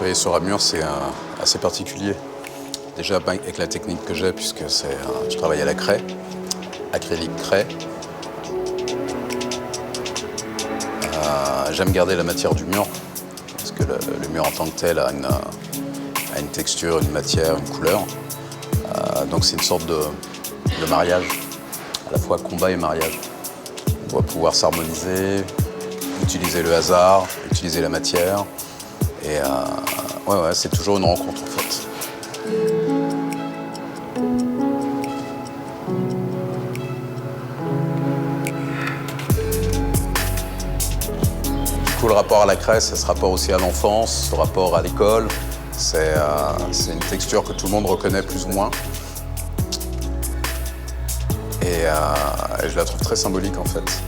Travailler sur un mur, c'est assez particulier. Déjà avec la technique que j'ai, puisque je travaille à la craie, acrylique craie. J'aime garder la matière du mur, parce que le mur en tant que tel a une texture, une matière, une couleur. Donc c'est une sorte de mariage, à la fois combat et mariage. On doit pouvoir s'harmoniser, utiliser le hasard, utiliser la matière. Et ouais, c'est toujours une rencontre en fait. Du coup, le rapport à la craie, c'est ce rapport aussi à l'enfance, ce rapport à l'école. C'est une texture que tout le monde reconnaît plus ou moins. Et je la trouve très symbolique en fait.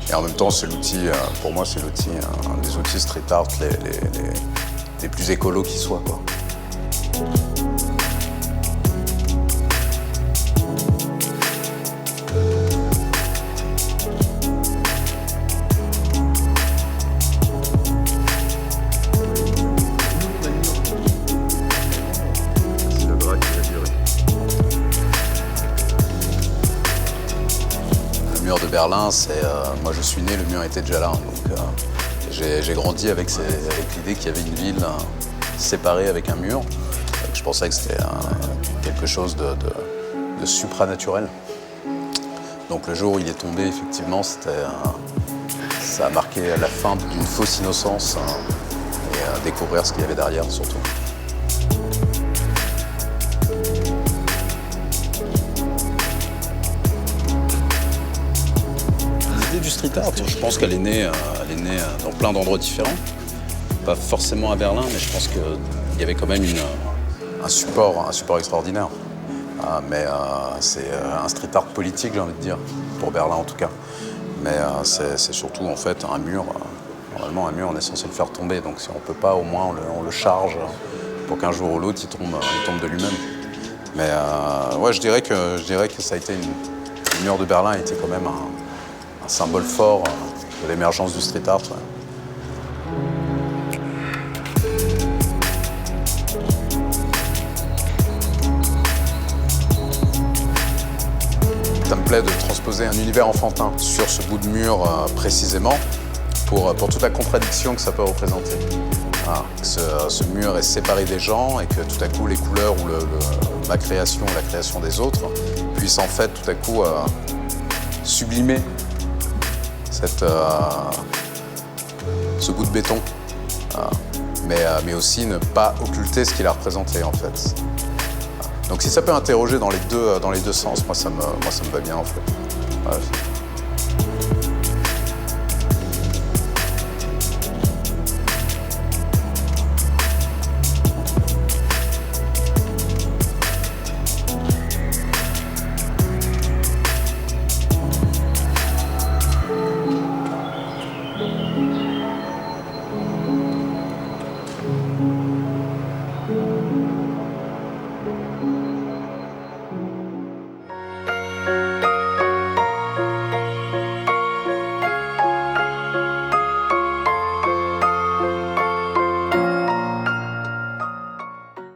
Et en même temps, c'est l'outil, pour moi, c'est l'outil, un des outils street art les plus écolos qui soient, quoi. C'est le drap qui va durer. Le mur de Berlin, moi je suis né, le mur était déjà là. Donc j'ai grandi avec l'idée qu'il y avait une ville séparée avec un mur. Je pensais que c'était quelque chose de supranaturel. Donc le jour où il est tombé, effectivement, ça a marqué la fin d'une fausse innocence et découvrir ce qu'il y avait derrière surtout. L'idée du street art, je pense qu'elle est née dans plein d'endroits différents. Pas forcément à Berlin, mais je pense qu'il y avait quand même un support extraordinaire. Mais c'est un street art politique, j'ai envie de dire, pour Berlin en tout cas. Mais c'est surtout en fait un mur. Normalement, un mur, on est censé le faire tomber. Donc si on ne peut pas, au moins on le charge pour qu'un jour ou l'autre, il tombe de lui-même. Mais ouais, je dirais que ça a été le mur de Berlin a été quand même un symbole fort de l'émergence du street art. Ouais. Ça me plaît de transposer un univers enfantin sur ce bout de mur précisément pour toute la contradiction que ça peut représenter. Voilà, que ce mur est séparé des gens et que tout à coup les couleurs ou ma création ou la création des autres puissent en fait tout à coup sublimer ce bout de béton, mais aussi ne pas occulter ce qu'il a représenté en fait. Donc si ça peut interroger dans les deux sens, moi ça me va bien en fait. Ouais.